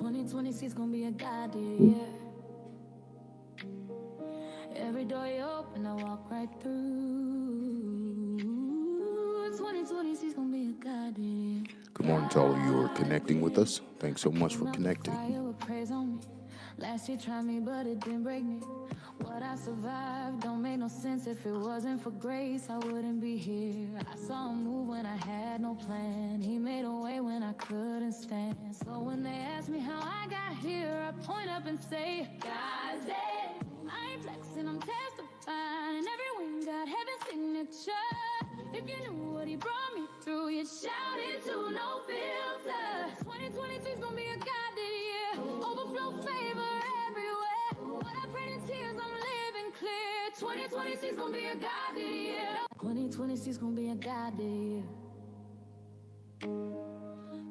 2026 gonna be a goddamn year. Every door you open, I walk right through. 2026 gonna be a goddamn. Good morning to all of you who are connecting with us. Thanks so much for connecting. Last year tried me, but it didn't break me. What I survived don't make no sense. If it wasn't for grace, I wouldn't be here. I saw him move when I had no plan. He made a way when I couldn't stand. So when they ask me how I got here, I point up and say, God's it. I ain't flexing, I'm testifying. And every wing got heaven's signature. If you knew what he brought me through, you'd shout it to no filter. 2026 gonna be a goddamn year. Overflow favor everywhere. What I prayed in tears, I'm living clear. 2026 gonna be a goddamn year. 2026 gonna be a goddamn year.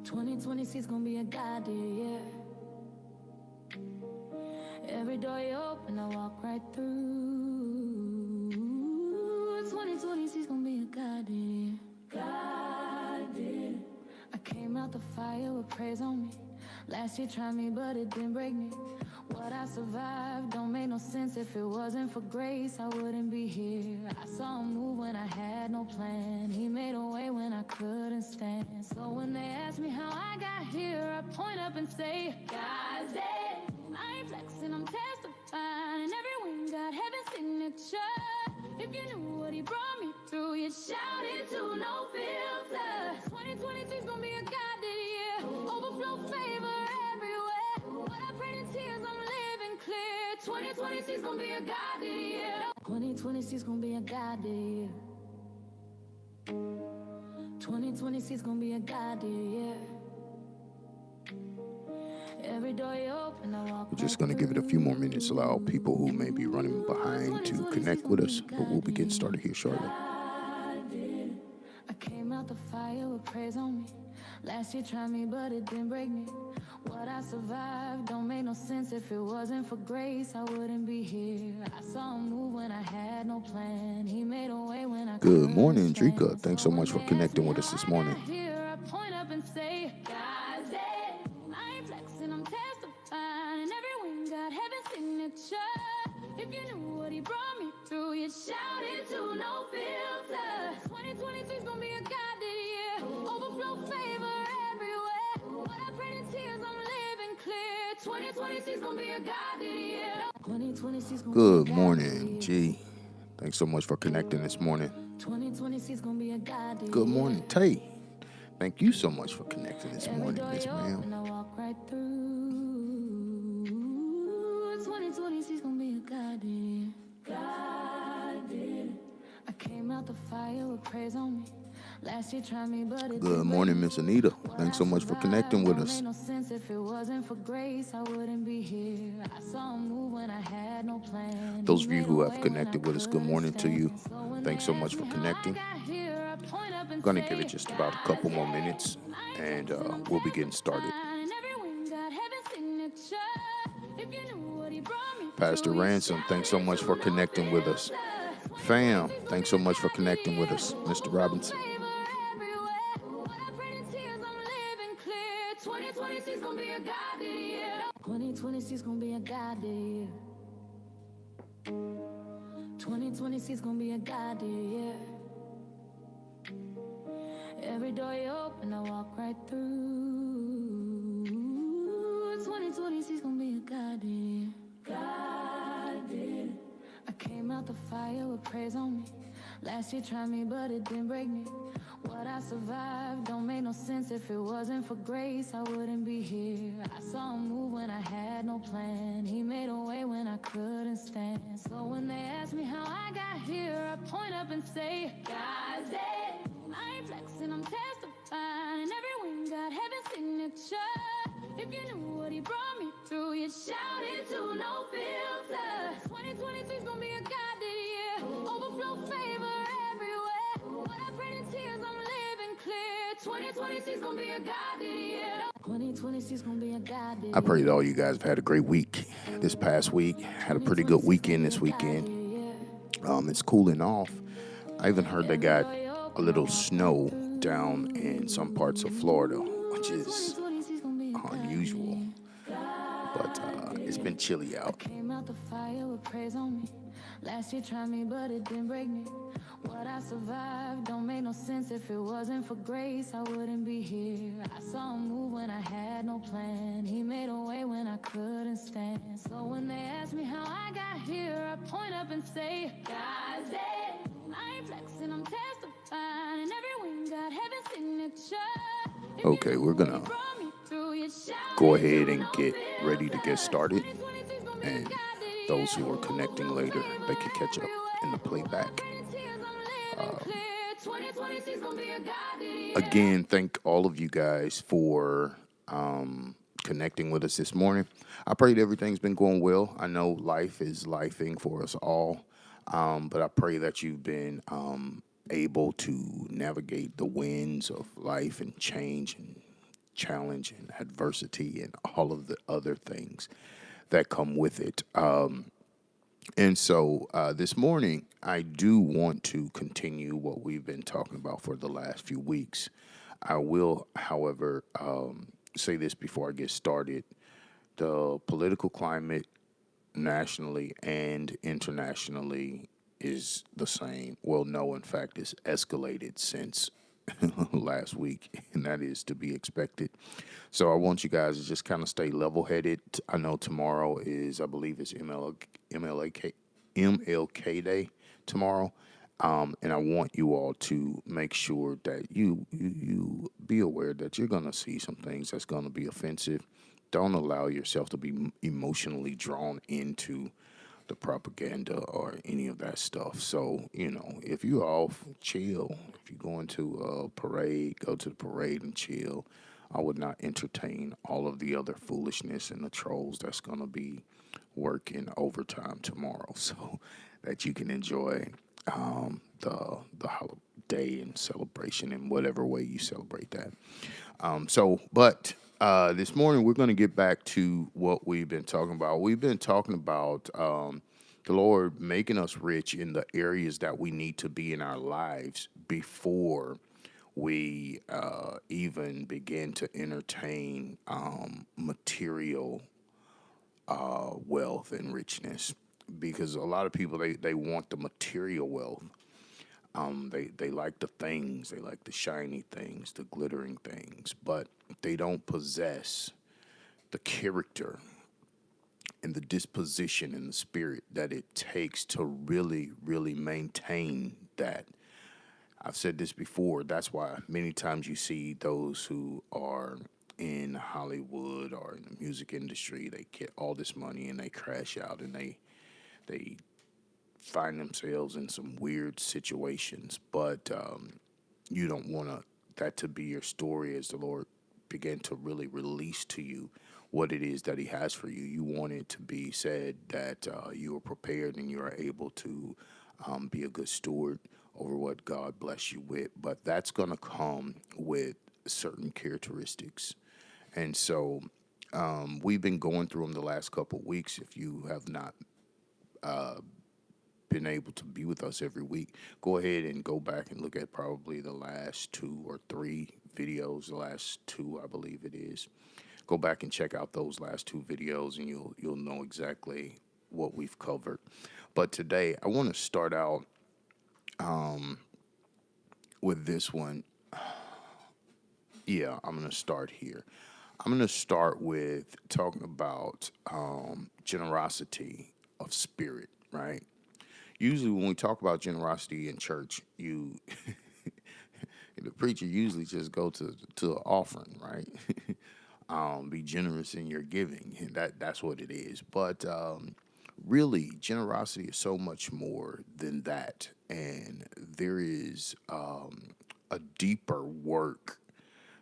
2026 gonna be a goddamn year. Every door you open, I walk right through. 2026 gonna be a goddamn. I came out the fire with praise on me. Last year tried me, but it didn't break me. What I survived don't make no sense. If it wasn't for grace, I wouldn't be here. I saw him move when I had no plan. He made a way when I couldn't stand. So when they ask me how I got here, I point up and say, God's it. I ain't flexing, I'm testifying. And every wing got heaven's signature. If you knew what he brought me through, you'd shout it to no filter. 2026 gonna be a goddamn year. Overflow favor everywhere. What I prayed in tears, I'm living clear. 2026 gonna be a goddamn year. 2026 gonna be a goddamn year. 2026 gonna be a goddamn year. Every door you open, I walk. We're just going to give it a few more minutes, allow people who may be running behind to connect with us, but we'll be getting started here shortly. I came out the fire with praise on me. Last year tried me, but it didn't break me. What I survived don't make no sense. If it wasn't for grace, I wouldn't be here. I saw him move when I had no plan. He made a way when I Good morning, Drika. Thanks so much for connecting with us this morning. I point up and say, God's it. I ain't flexing, I'm testifying. And every wing got heaven's signature. If you knew what he brought me through, you'd shout it to no filter. 2026 gonna be a goddamn year. Overflow favor everywhere. What I prayed in tears, I'm living clear. 2026 gonna be a goddamn year. 2026 gonna Good be a morning, G. Thanks so much for connecting this morning. 2026 gonna be a goddamn Good morning, Tay. Thank you so much for connecting this morning, Miss Ma'am. 2026 gonna be a goddamn. I came out the fire with praise on me. Last year tried me, but it Good morning, Miss Anita. Thanks so much for connecting with us. no sense. If it wasn't for grace, I wouldn't be here. I saw him move when I had no plan. Those of you who have connected with us, good morning to you. Thanks so much for connecting. I'm going to give it just about a couple more minutes, and we'll be getting started. Pastor Ransom, thanks so much for connecting with us. Fam, thanks so much for connecting with us. Mr. Robinson. 2026 gonna be a goddamn year. 2026 gonna be a goddamn year. 2026 gonna be a goddamn year. Every door you open, I walk right through. 2026 gonna be a goddamn. I came out the fire with praise on me. Last year tried me, but it didn't break me. What I survived don't make no sense. If it wasn't for grace, I wouldn't be here. I saw him move when I had no plan. He made a way when I couldn't stand. So when they ask me how I got here, I point up and say, God's it. I ain't flexing, I'm testifying. And every wing got heaven's signature. If you knew what he brought me through, you'd shout it to no filter. 2026 gonna be a goddamn year. Overflow favor everywhere. What I prayed in tears, I'm living clear. 2026 gonna be a goddamn year. 2026 gonna be a goddamn year. I pray that all you guys have had a great week this past week. Had a pretty good weekend this weekend. It's cooling off. I even heard they got a little snow down in some parts of Florida, which is unusual. but it's been chilly out. Came out the fire with praise on me. Last year tried me, but it didn't break me. What I survived don't make no sense. If it wasn't for grace, I wouldn't be here. I saw him move when I had no plan. He made a way when I couldn't stand. So when they ask me how I got here, I point up and say, God's dead. I ain't flexing, I'm testifying. Every win got heaven's signature. Okay, we're gonna go ahead and get ready to get started. And those who are connecting later, they can catch up in the playback. Again, thank all of you guys for connecting with us this morning. I pray that everything's been going well. I know life is lifing for us all, but I pray that you've been able to navigate the winds of life and change and challenge and adversity and all of the other things that come with it. And so this morning, I do want to continue what we've been talking about for the last few weeks. I will, however, say this before I get started. The political climate nationally and internationally is the same. Well, no, in fact, it's escalated since last week, and that is to be expected. So I want you guys to just kind of stay level-headed. I know tomorrow is, I believe it's MLK Day tomorrow, and I want you all to make sure that you be aware that you're going to see some things that's going to be offensive. Don't allow yourself to be emotionally drawn into the propaganda or any of that stuff. So, if you're off, chill. If you're going to a parade, go to the parade and chill. I would not entertain all of the other foolishness and the trolls that's going to be working overtime tomorrow, so that you can enjoy the holiday and celebration in whatever way you celebrate that. But this morning we're going to get back to what we've been talking about. We've been talking about the Lord making us rich in the areas that we need to be in our lives before we even begin to entertain material wealth and richness. Because a lot of people, they want the material wealth. They like the things, they like the shiny things, the glittering things, but they don't possess the character and the disposition and the spirit that it takes to really, really maintain that. I've said this before. That's why many times you see those who are in Hollywood or in the music industry, they get all this money and they crash out and they find themselves in some weird situations. But you don't want that to be your story as the Lord begin to really release to you what it is that he has for you. You want it to be said that you are prepared and you are able to be a good steward over what God bless you with. But that's going to come with certain characteristics. And so we've been going through them the last couple of weeks. If you have not been able to be with us every week, go ahead and go back and look at probably the last 2 or 3 videos. The last 2, I believe it is. Go back and check out those last 2 videos, and you'll know exactly what we've covered. But today, I want to start out with this one. Yeah, I'm going to start here. I'm going to start with talking about generosity of spirit, right? Usually when we talk about generosity in church, the preacher usually just go to an offering, right? Be generous in your giving, and that's what it is. But really, generosity is so much more than that, and there is a deeper work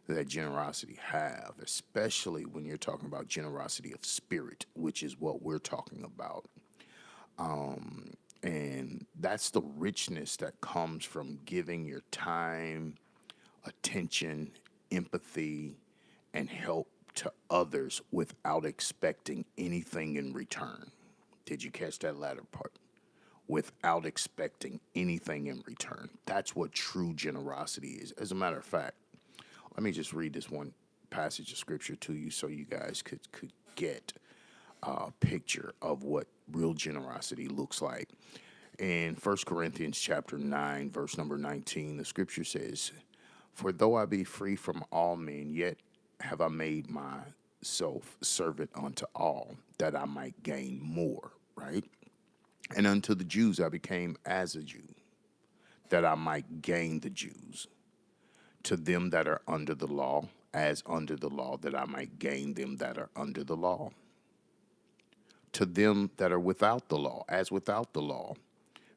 that generosity have, especially when you're talking about generosity of spirit, which is what we're talking about. And that's the richness that comes from giving your time, attention, empathy, and help to others without expecting anything in return. Did you catch that latter part? Without expecting anything in return. That's what true generosity is. As a matter of fact, let me just read this one passage of scripture to you so you guys could get picture of what real generosity looks like. In 1 Corinthians chapter 9, verse number 19, the scripture says, "For though I be free from all men, yet have I made myself servant unto all, that I might gain more," right? "And unto the Jews I became as a Jew, that I might gain the Jews. To them that are under the law, as under the law, that I might gain them that are under the law. To them that are without the law, as without the law,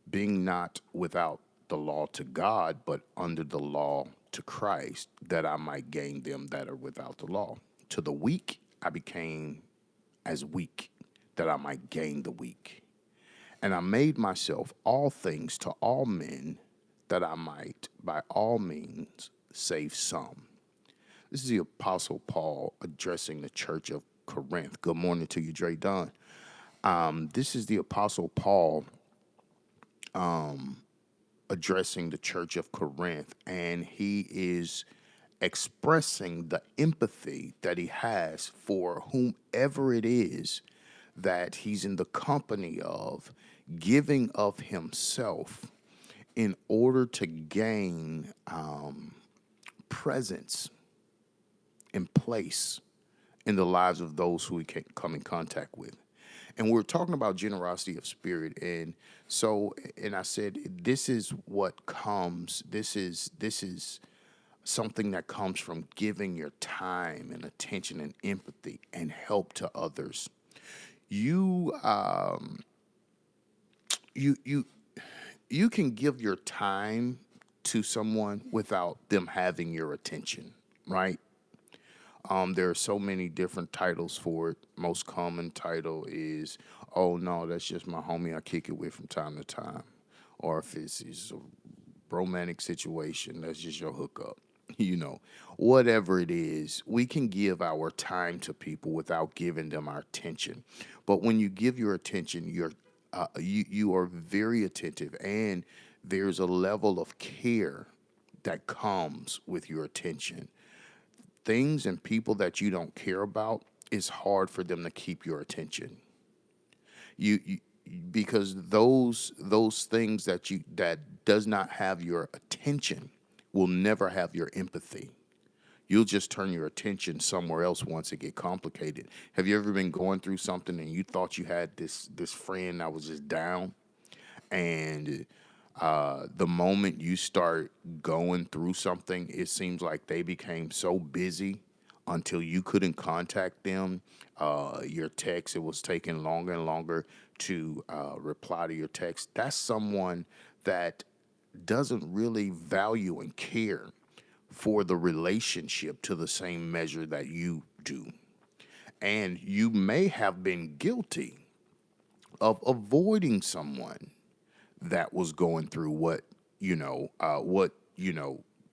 being not without the law to God, but under the law to Christ, that I might gain them that are without the law. To the weak I became as weak, that I might gain the weak. And I made myself all things to all men, that I might by all means save some." This is the Apostle Paul addressing the church of Corinth. Good morning to you, Dre Dunn. This is the Apostle Paul addressing the church of Corinth, and he is expressing the empathy that he has for whomever it is that he's in the company of, giving of himself in order to gain presence and place in the lives of those who he can come in contact with. And we're talking about generosity of spirit. And so, and I said, this is what comes, this is something that comes from giving your time and attention and empathy and help to others. You, you can give your time to someone without them having your attention, right? There are so many different titles for it. Most common title is, "Oh no, that's just my homie I kick it with from time to time," or if it's a romantic situation, that's just your hookup. You know, whatever it is, we can give our time to people without giving them our attention. But when you give your attention, you are very attentive, and there's a level of care that comes with your attention. Things and people that you don't care about, it's hard for them to keep your attention. You because those things that does not have your attention will never have your empathy. You'll just turn your attention somewhere else once it get complicated. Have you ever been going through something and you thought you had this friend that was just down, and the moment you start going through something, it seems like they became so busy until you couldn't contact them. Your text, it was taking longer and longer to reply to your text. That's someone that doesn't really value and care for the relationship to the same measure that you do. And you may have been guilty of avoiding someone that was going through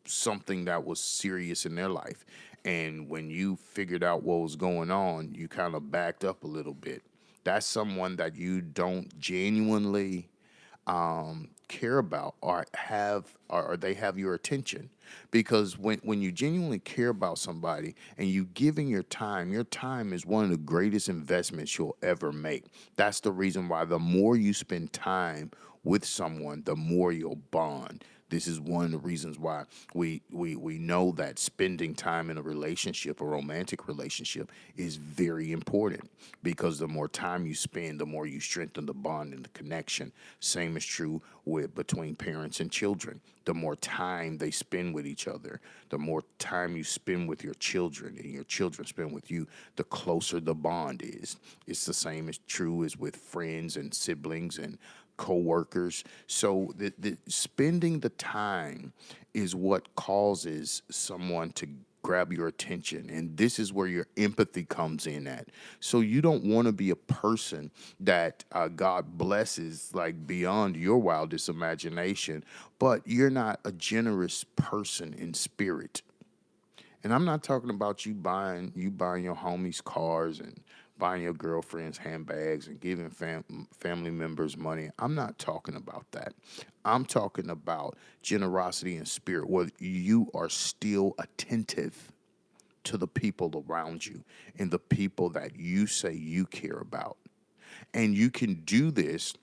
something that was serious in their life. And when you figured out what was going on, you kind of backed up a little bit. That's someone that you don't genuinely care about or they have your attention. Because when you genuinely care about somebody and you giving your time is one of the greatest investments you'll ever make. That's the reason why the more you spend time with someone, the more you'll bond. This is one of the reasons why we know that spending time in a relationship, a romantic relationship, is very important, because the more time you spend, the more you strengthen the bond and the connection. Same is true with between parents and children. The more time they spend with each other, the more time you spend with your children and your children spend with you, the closer the bond is. It's the same as true as with friends and siblings and co-workers. So the spending the time is what causes someone to grab your attention, and this is where your empathy comes in at. So you don't want to be a person that God blesses like beyond your wildest imagination, but you're not a generous person in spirit. And I'm not talking about you buying your homies cars and buying your girlfriends handbags and giving family members money. I'm not talking about that. I'm talking about generosity in spirit, where you are still attentive to the people around you and the people that you say you care about. And you can do this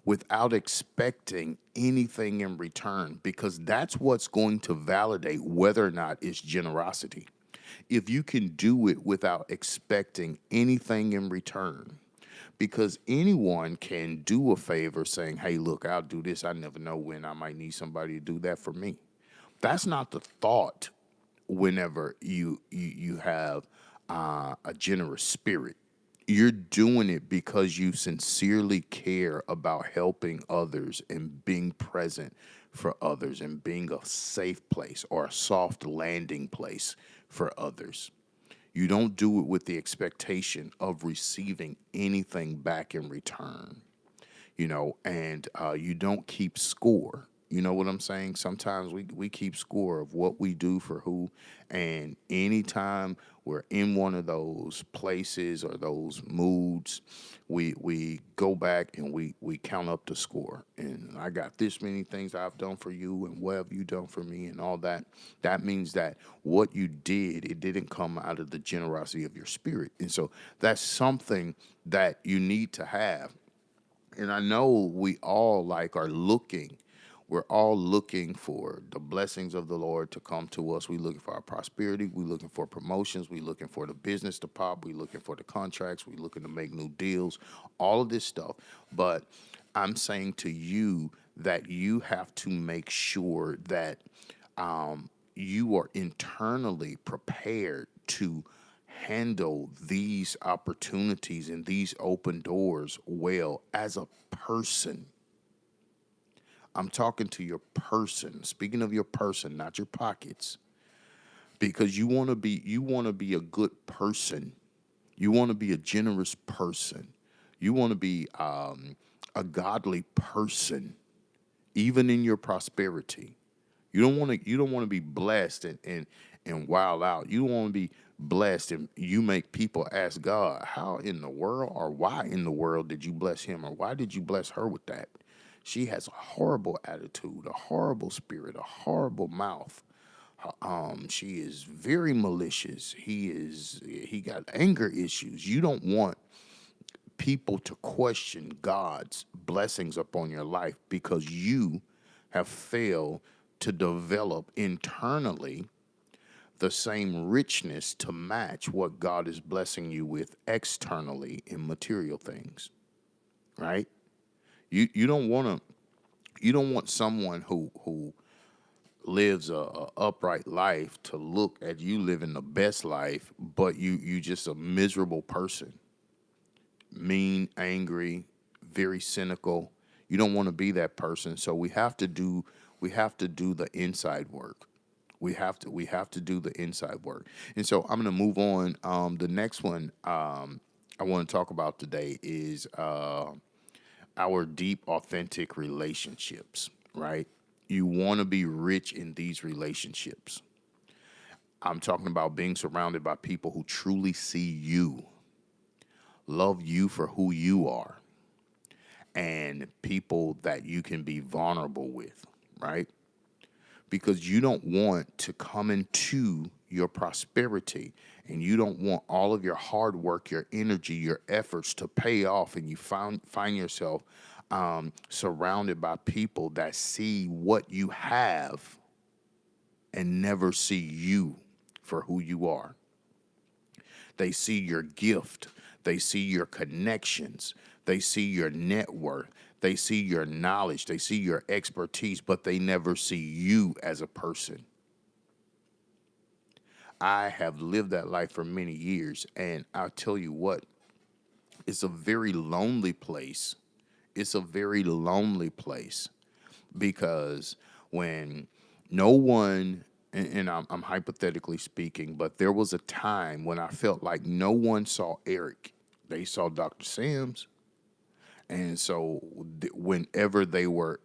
without expecting anything in return, because that's what's going to validate whether or not it's generosity. If you can do it without expecting anything in return, because anyone can do a favor saying, hey, look, I'll do this. I never know when I might need somebody to do that for me. That's not the thought whenever you have a generous spirit. You're doing it because you sincerely care about helping others and being present for others and being a safe place or a soft landing place for others. You don't do it with the expectation of receiving anything back in return, and you don't keep score. You know what I'm saying? Sometimes we keep score of what we do for who, and anytime we're in one of those places or those moods, we go back and we count up the score. And I got this many things I've done for you, and what have you done for me, and all that. That means that what you did, it didn't come out of the generosity of your spirit. And so that's something that you need to have. And I know we all we're all looking for the blessings of the Lord to come to us. We're looking for our prosperity. We're looking for promotions. We're looking for the business to pop. We're looking for the contracts. We're looking to make new deals, all of this stuff. But I'm saying to you that you have to make sure that you are internally prepared to handle these opportunities and these open doors well as a person. I'm talking to your person. Speaking of your person, not your pockets, because you want to be a good person. You want to be a generous person. You want to be a godly person, even in your prosperity. You don't want to be blessed and wild out. You don't want to be blessed and you make people ask God, how in the world or why in the world did you bless him or why did you bless her with that? She has a horrible attitude, a horrible spirit, a horrible mouth. She is very malicious. He got anger issues. You don't want people to question God's blessings upon your life because you have failed to develop internally the same richness to match what God is blessing you with externally in material things, right? You don't want someone who lives a upright life to look at you living the best life, but you just a miserable person, mean, angry, very cynical. You don't want to be that person. So we have to do the inside work. We have to do the inside work. And so I'm going to move on. The next one I want to talk about today is our deep, authentic relationships, right? You want to be rich in these relationships. I'm talking about being surrounded by people who truly see you, love you for who you are, and people that you can be vulnerable with, right? Because you don't want to come into your prosperity and you don't want all of your hard work, your energy, your efforts to pay off, and you find yourself surrounded by people that see what you have and never see you for who you are. They see your gift. They see your connections. They see your net worth. They see your knowledge. They see your expertise, but they never see you as a person. I have lived that life for many years, and I'll tell you what, it's a very lonely place. It's a very lonely place because when no one, and I'm hypothetically speaking, but there was a time when I felt like no one saw Eric. They saw Dr. Sims. And so whenever they were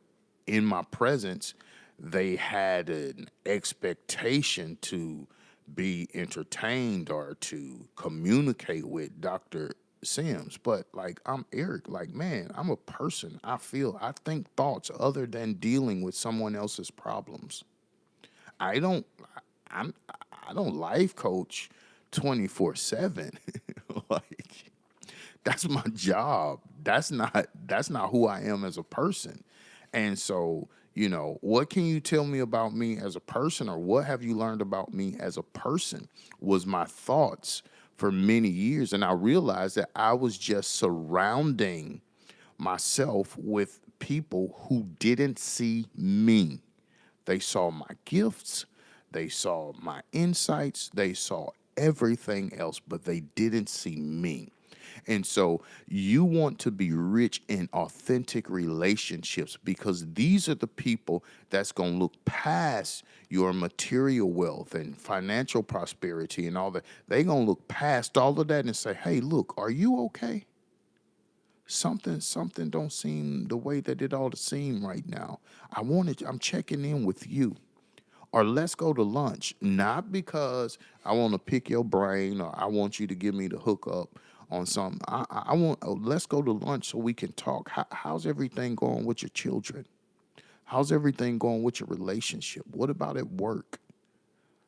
in my presence, they had an expectation to be entertained or to communicate with Dr. Sims. But like, I'm Eric. Like, man, I'm a person. I think thoughts other than dealing with someone else's problems. I don't, I'm, I don't life coach 24/7. Like, that's my job. That's not who I am as a person. And so, what can you tell me about me as a person, or what have you learned about me as a person, was my thoughts for many years. And I realized that I was just surrounding myself with people who didn't see me. They saw my gifts, they saw my insights, they saw everything else, but they didn't see me. And so you want to be rich in authentic relationships, because these are the people that's going to look past your material wealth and financial prosperity and all that. They're going to look past all of that and say, "Hey, look, are you okay? Something don't seem the way that it ought to seem right now. I'm checking in with you." Or let's go to lunch, not because I want to pick your brain or I want you to give me the hookup on something. I want, let's go to lunch so we can talk. How's everything going with your children? How's everything going with your relationship? What about at work?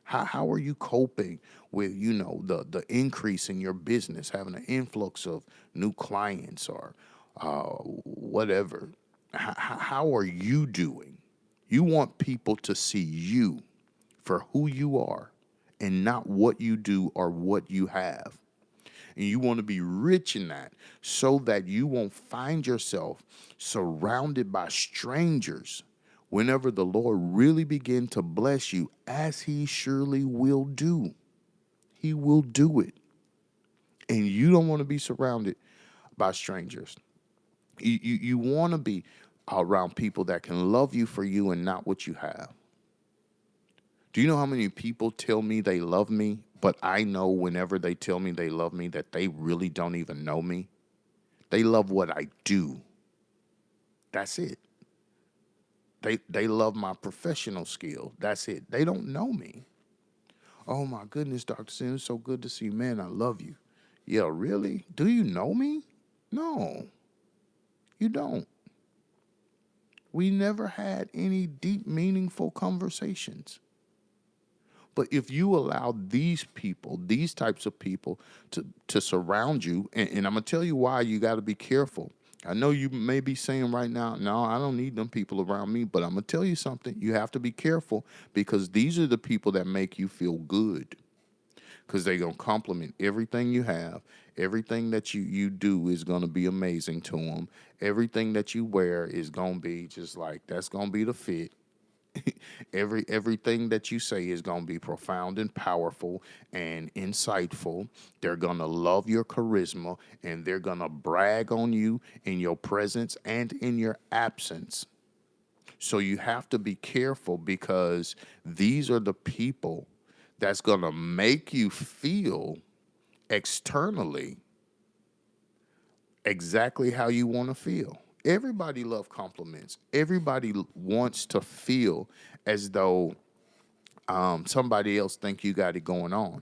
How are you coping with, the increase in your business, having an influx of new clients or whatever? How are you doing? You want people to see you for who you are and not what you do or what you have. And you want to be rich in that so that you won't find yourself surrounded by strangers whenever the Lord really begin to bless you, as he surely will do. He will do it. And you don't want to be surrounded by strangers. You want to be around people that can love you for you and not what you have. Do you know how many people tell me they love me, but I know whenever they tell me they love me that they really don't even know me? They love what I do. That's it. They love my professional skill. That's it. They don't know me. "Oh my goodness, Dr. Sin, it's so good to see you. Man, I love you." Yeah, really? Do you know me? No, you don't. We never had any deep, meaningful conversations. But if you allow these people, these types of people, to surround you, and I'm going to tell you why you got to be careful. I know you may be saying right now, "No, I don't need them people around me," but I'm going to tell you something. You have to be careful, because these are the people that make you feel good, because they're going to compliment everything you have. Everything that you do is going to be amazing to them. Everything that you wear is going to be just like, that's going to be the fit. Everything that you say is going to be profound and powerful and insightful. They're going to love your charisma, and they're going to brag on you in your presence and in your absence. So you have to be careful, because these are the people that's going to make you feel externally exactly how you want to feel. Everybody loves compliments. Everybody wants to feel as though somebody else think you got it going on.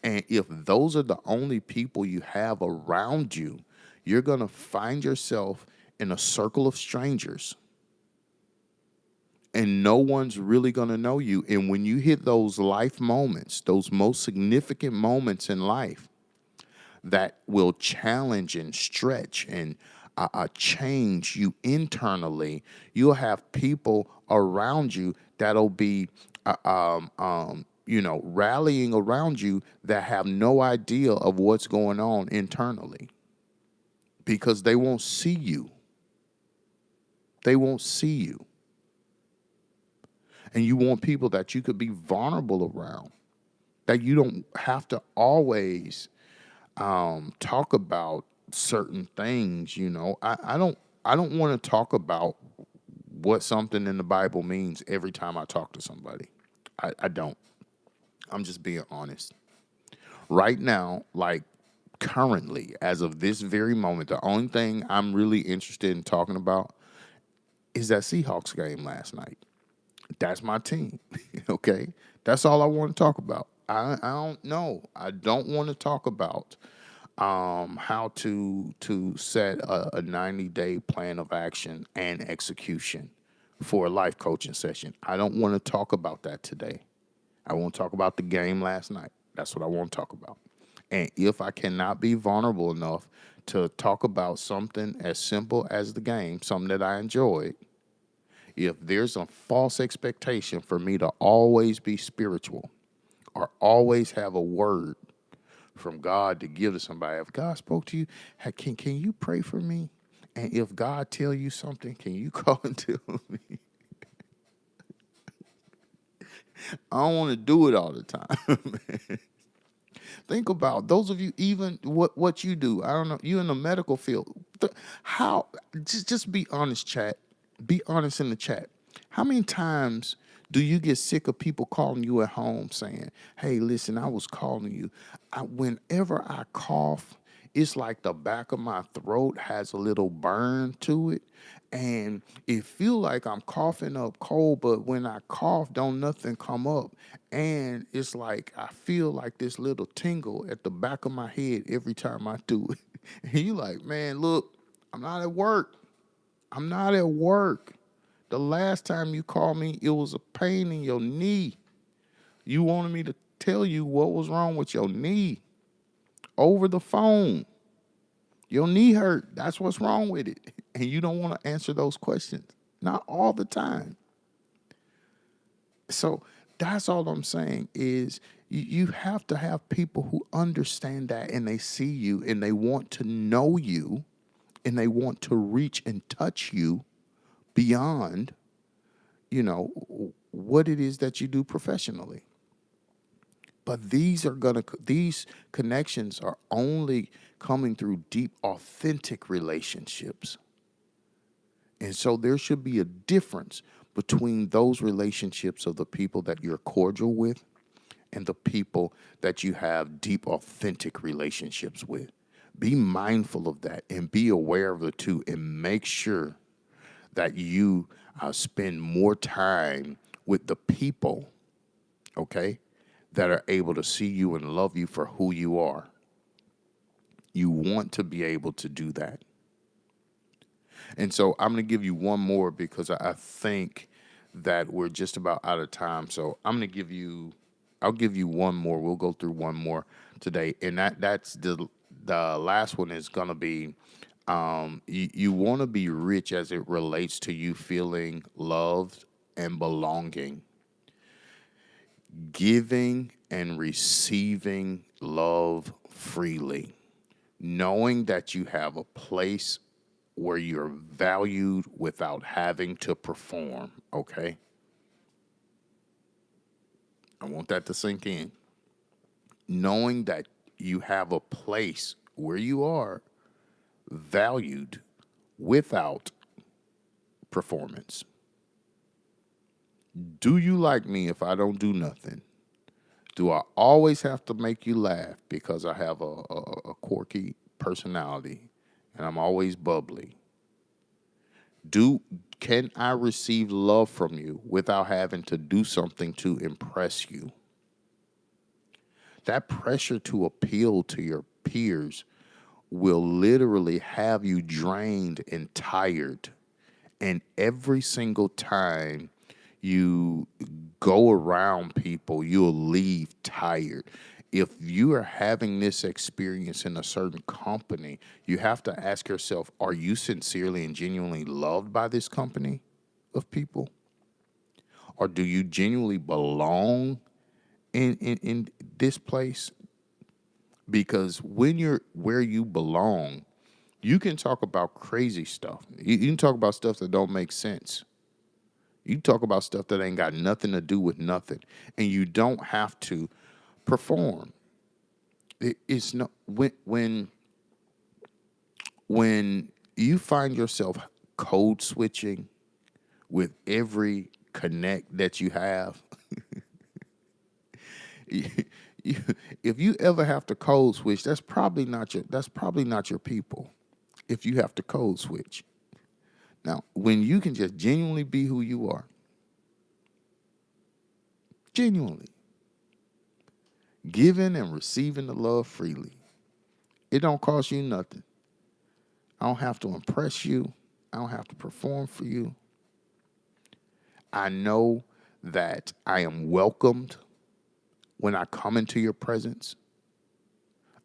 And if those are the only people you have around you, you're going to find yourself in a circle of strangers, and no one's really going to know you. And when you hit those life moments, those most significant moments in life that will challenge and stretch and change you internally, you'll have people around you that'll be, rallying around you that have no idea of what's going on internally, because they won't see you. They won't see you. And you want people that you could be vulnerable around, that you don't have to always talk about certain things. I don't want to talk about what something in the Bible means every time I talk to somebody. I don't. I'm just being honest. Right now, like currently, as of this very moment, the only thing I'm really interested in talking about is that Seahawks game last night. That's my team. Okay. That's all I want to talk about. I don't know. I don't want to talk about how to set a 90-day plan of action and execution for a life coaching session. I don't want to talk about that today. I won't talk about the game last night. That's what I want to talk about. And if I cannot be vulnerable enough to talk about something as simple as the game, something that I enjoyed, if there's a false expectation for me to always be spiritual or always have a word from God to give to somebody, if God spoke to you, hey, can you pray for me? And if God tell you something, can you call and tell me? I don't want to do it all the time. Think about those of you, even what you do. I don't know. You in the medical field. How? Just be honest, chat. Be honest in the chat. How many times do you get sick of people calling you at home saying, "Hey, listen, I was calling you. Whenever I cough, it's like the back of my throat has a little burn to it, and it feel like I'm coughing up cold, but when I cough, don't nothing come up, and it's like I feel like this little tingle at the back of my head every time I do it." And you like, man, look, I'm not at work. I'm not at work. The last time you called me, it was a pain in your knee. You wanted me to tell you what was wrong with your knee over the phone. Your knee hurt. That's what's wrong with it. And you don't want to answer those questions. Not all the time. So that's all I'm saying is you have to have people who understand that and they see you and they want to know you and they want to reach and touch you beyond, what it is that you do professionally. But these connections are only coming through deep, authentic relationships. And so there should be a difference between those relationships of the people that you're cordial with and the people that you have deep, authentic relationships with. Be mindful of that and be aware of the two and make sure that you spend more time with the people, okay, that are able to see you and love you for who you are. You want to be able to do that. And so I'm going to give you one more because I think that we're just about out of time. So I'll give you one more. We'll go through one more today. And that's the last one is going to be, you want to be rich as it relates to you feeling loved and belonging. Giving and receiving love freely. Knowing that you have a place where you're valued without having to perform, okay? I want that to sink in. Knowing that you have a place where you are valued without performance. Do you like me if I don't do nothing? Do I always have to make you laugh because I have a quirky personality and I'm always bubbly? Can I receive love from you without having to do something to impress you? That pressure to appeal to your peers will literally have you drained and tired. And every single time you go around people, you'll leave tired. If you are having this experience in a certain company, you have to ask yourself, are you sincerely and genuinely loved by this company of people? Or do you genuinely belong in this place? Because when you're where you belong, you can talk about crazy stuff. You can talk about stuff that don't make sense. You talk about stuff that ain't got nothing to do with nothing, and you don't have to perform. It's not when you find yourself code switching with every connect that you have. If you ever have to code switch, that's probably not your people. If you have to code switch. Now, when you can just genuinely be who you are, genuinely, giving and receiving the love freely, it don't cost you nothing. I don't have to impress you. I don't have to perform for you. I know that I am welcomed when I come into your presence,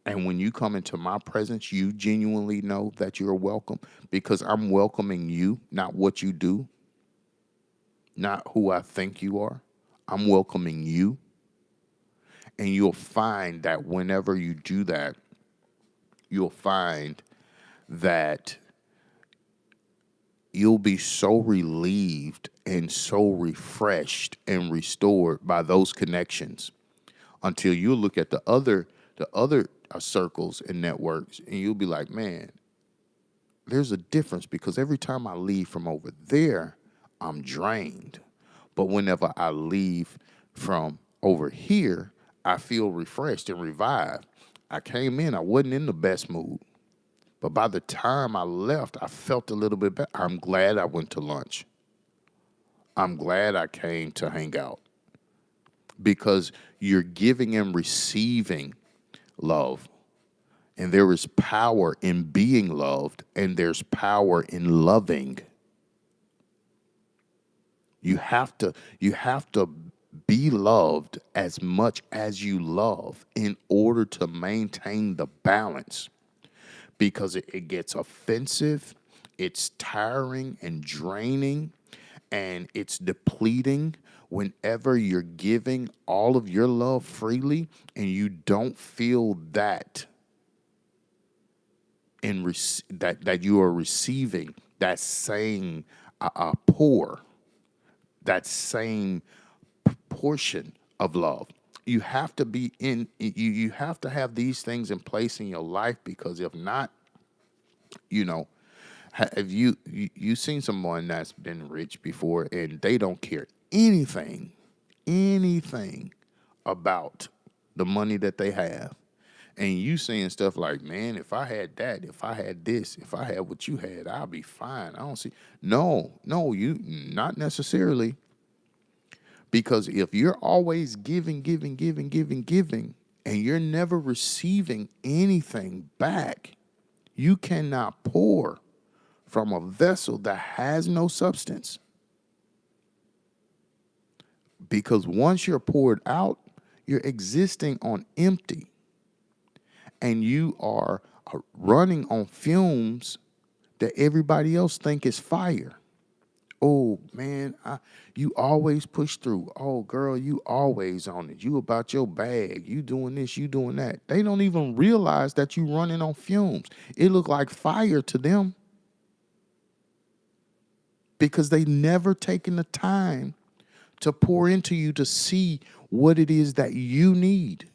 and when you come into my presence, you genuinely know that you're welcome because I'm welcoming you, not what you do, not who I think you are. I'm welcoming you. And you'll find that whenever you do that, you'll find that you'll be so relieved and so refreshed and restored by those connections until you look at the other circles and networks and you'll be like, man, there's a difference because every time I leave from over there, I'm drained. But whenever I leave from over here, I feel refreshed and revived. I came in, I wasn't in the best mood. But by the time I left, I felt a little bit better. I'm glad I went to lunch. I'm glad I came to hang out because you're giving and receiving love. And there is power in being loved, and there's power in loving. You have to be loved as much as you love in order to maintain the balance because it gets offensive, it's tiring and draining, and it's depleting whenever you're giving all of your love freely and you don't feel that that you are receiving that same pour, that same portion of love. You have to be in you have to have these things in place in your life because if not, you know, have you seen someone that's been rich before and they don't care anything about the money that they have? And you saying stuff like, man, if I had that, if I had this, if I had what you had, I'll be fine. I don't see. No, you not necessarily. Because if you're always giving, and you're never receiving anything back, you cannot pour from a vessel that has no substance. Because once you're poured out, you're existing on empty. And you are running on fumes that everybody else think is fire. Oh, man, you always push through. Oh, girl, you always on it. You about your bag. You doing this, you doing that. They don't even realize that you running on fumes. It look like fire to them because they never taken the time to pour into you to see what it is that you need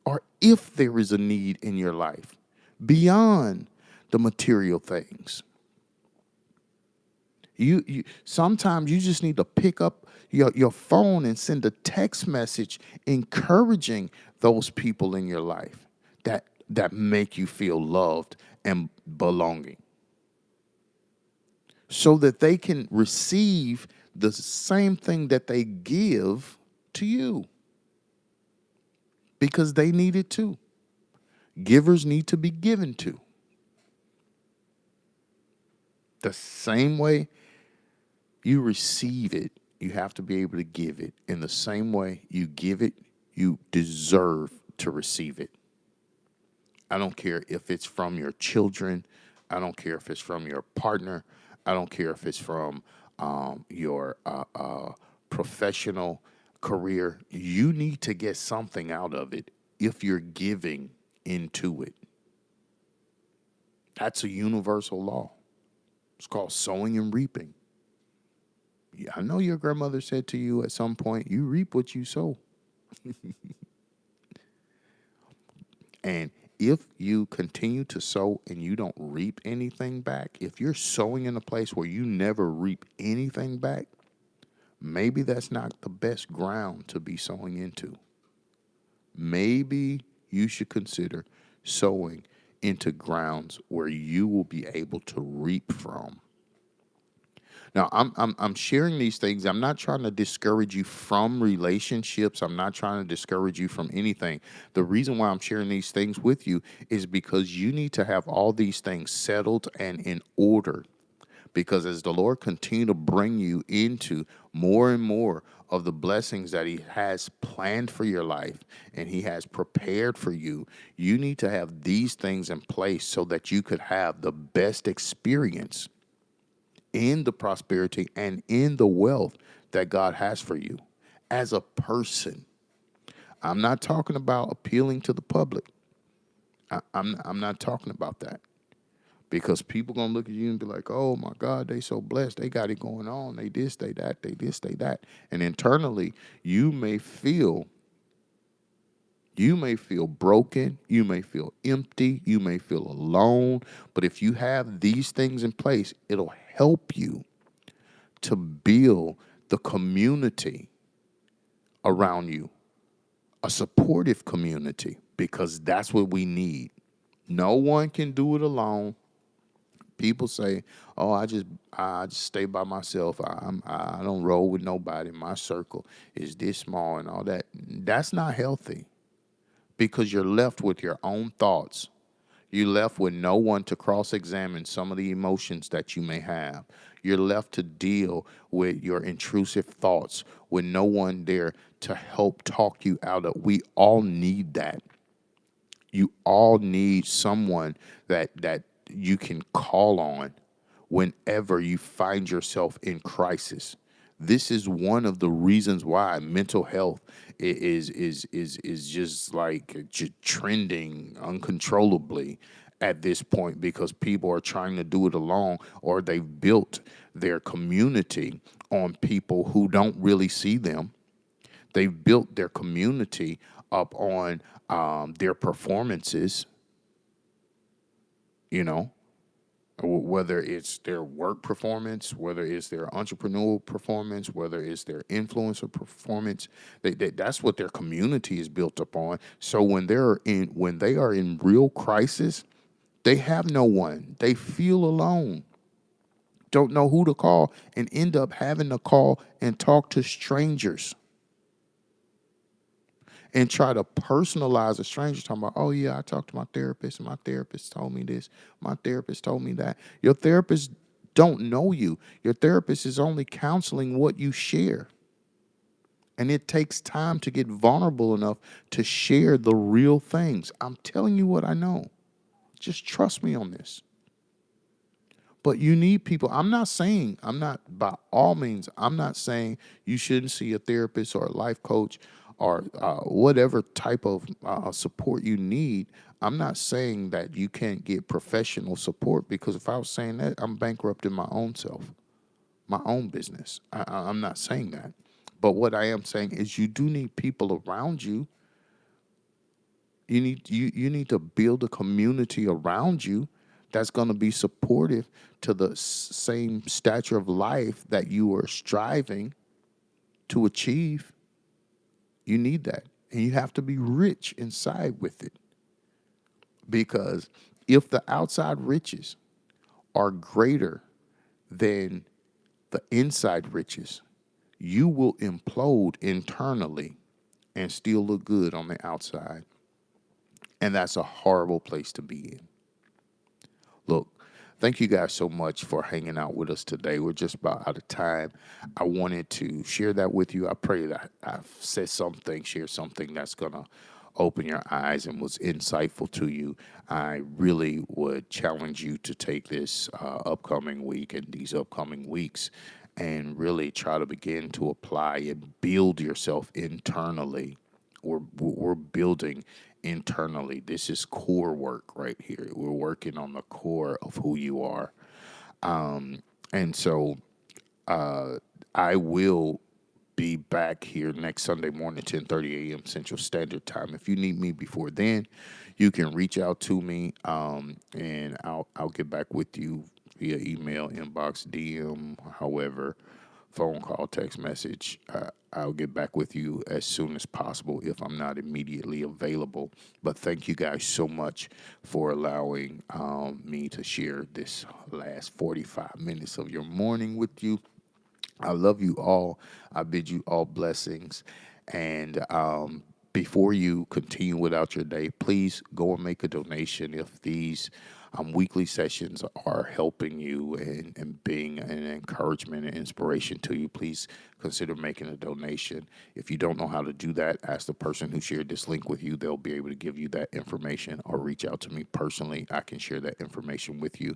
or if there is a need in your life beyond the material things. You sometimes you just need to pick up your phone and send a text message encouraging those people in your life that make you feel loved and belonging. So that they can receive the same thing that they give to you. Because they need it too. Givers need to be given to. The same way you receive it, you have to be able to give it. In the same way you give it, you deserve to receive it. I don't care if it's from your children. I don't care if it's from your partner. I don't care if it's from your professional career. You need to get something out of it if you're giving into it. That's a universal law. It's called sowing and reaping. Yeah, I know your grandmother said to you at some point, you reap what you sow. And if you continue to sow and you don't reap anything back, if you're sowing in a place where you never reap anything back, maybe that's not the best ground to be sowing into. Maybe you should consider sowing into grounds where you will be able to reap from. Now, I'm sharing these things. I'm not trying to discourage you from relationships. I'm not trying to discourage you from anything. The reason why I'm sharing these things with you is because you need to have all these things settled and in order Because as the Lord continue to bring you into more and more of the blessings that he has planned for your life and he has prepared for you, you need to have these things in place so that you could have the best experience in the prosperity and in the wealth that God has for you as a person. I'm not talking about appealing to the public. I'm not talking about that, because people gonna look at you and be like, "Oh my God, they so blessed. They got it going on. They this, they that, they this, they that." And internally, you may feel broken. You may feel empty. You may feel alone. But if you have these things in place, it'll help you to build the community around you, a supportive community, because that's what we need. No one can do it alone. People say, "Oh, I just stay by myself. I don't roll with nobody. My circle is this small and all that." That's not healthy, because you're left with your own thoughts. You're left with no one to cross-examine some of the emotions that you may have. You're left to deal with your intrusive thoughts with no one there to help talk you out of. We all need that. You all need someone that you can call on whenever you find yourself in crisis. This is one of the reasons why mental health is just like trending uncontrollably at this point, because people are trying to do it alone, or they've built their community on people who don't really see them. They've built their community up on their performances, you know, whether it's their work performance, whether it's their entrepreneurial performance, whether it's their influencer performance. That's what their community is built upon. So when they are in real crisis, they have no one. They feel alone. Don't know who to call, and end up having to call and talk to strangers and try to personalize a stranger, talking about, "Oh yeah, I talked to my therapist and my therapist told me this, my therapist told me that." Your therapist don't know you. Your therapist is only counseling what you share. And it takes time to get vulnerable enough to share the real things. I'm telling you what I know. Just trust me on this. But you need people. By all means, I'm not saying you shouldn't see a therapist or a life coach or whatever type of support you need. I'm not saying that you can't get professional support, because if I was saying that, I'm bankrupting my own self, my own business. I'm not saying that. But what I am saying is you do need people around you. You need to build a community around you that's going to be supportive to the same stature of life that you are striving to achieve. You need that. And you have to be rich inside with it. Because if the outside riches are greater than the inside riches, you will implode internally and still look good on the outside. And that's a horrible place to be in. Look, thank you guys so much for hanging out with us today. We're just about out of time. I wanted to share that with you. I pray that I've said something, shared something that's going to open your eyes and was insightful to you. I really would challenge you to take this upcoming week and these upcoming weeks and really try to begin to apply and build yourself internally. We're building internally. This is core work right here. We're working on the core of who you are. And so I will be back here next Sunday morning, 10:30 a.m. Central Standard Time. If you need me before then, you can reach out to me, and I'll get back with you via email, inbox, DM, however, phone call, text message. I'll get back with you as soon as possible if I'm not immediately available. But thank you guys so much for allowing me to share this last 45 minutes of your morning with you. I love you all. I bid you all blessings, and before you continue without your day, please go and make a donation. If these weekly sessions are helping you and being an encouragement and inspiration to you, please consider making a donation. If you don't know how to do that, ask the person who shared this link with you. They'll be able to give you that information, or reach out to me personally. I can share that information with you.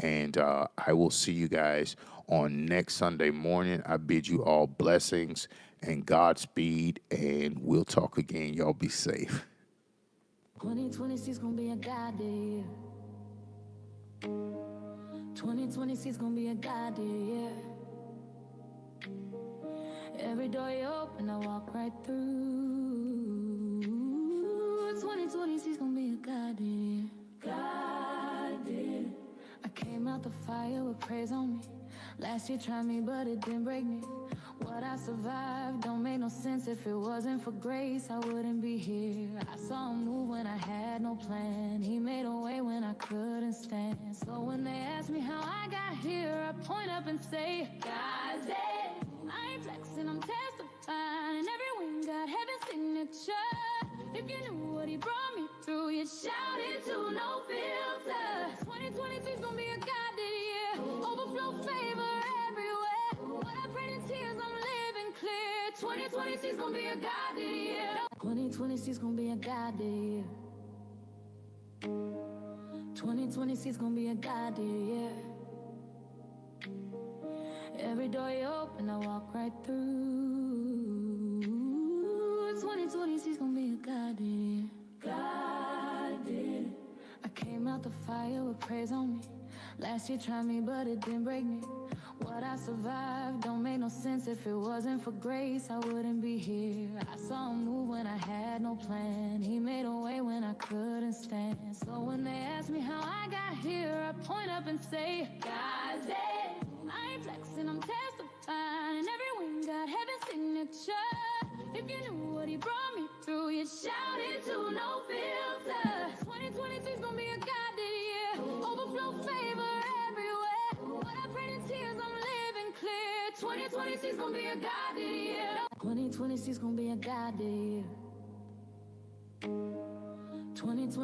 And I will see you guys on next Sunday morning. I bid you all blessings and Godspeed, and we'll talk again. Y'all be safe. 2026 gonna be a God day. 2026 gonna be a God day, yeah. Every door you open, I walk right through. 2026 gonna be a God day. God day. I came out the fire with praise on me. Last year tried me, but it didn't break me. What I survived don't make no sense. If it wasn't for grace, I wouldn't be here. I saw him move when I had no plan. He made a way when I couldn't stand. So when they ask me how I got here, I point up and say, God's dead. I ain't flexing, I'm testifying. Every win got heaven's signature. If you knew what he brought me through, you'd shout it to no filter. 2026 gonna be a God year. Overflow favor everywhere. What I prayed in tears, I'm living clear. 2026 gonna be a God year. 2026 gonna be a God year. 2026 gonna be a God year. Every door you open, I walk right through. 2026 gonna be a God year. God did. I came out the fire with praise on me. Last year tried me, but it didn't break me. What I survived don't make no sense. If it wasn't for grace, I wouldn't be here. I saw him move when I had no plan. He made a way when I couldn't stand. So when they ask me how I got here, I point up and say, God's dead. I ain't flexing, I'm testifying. Every win got heaven's signature. If you knew what he brought me through, you'd shout it to no filter. 2026 gonna be a God year. Overflow favor everywhere. What I prayed in tears, I'm living clear. 2026 gonna be a God year. 2026 gonna be a God year. 2026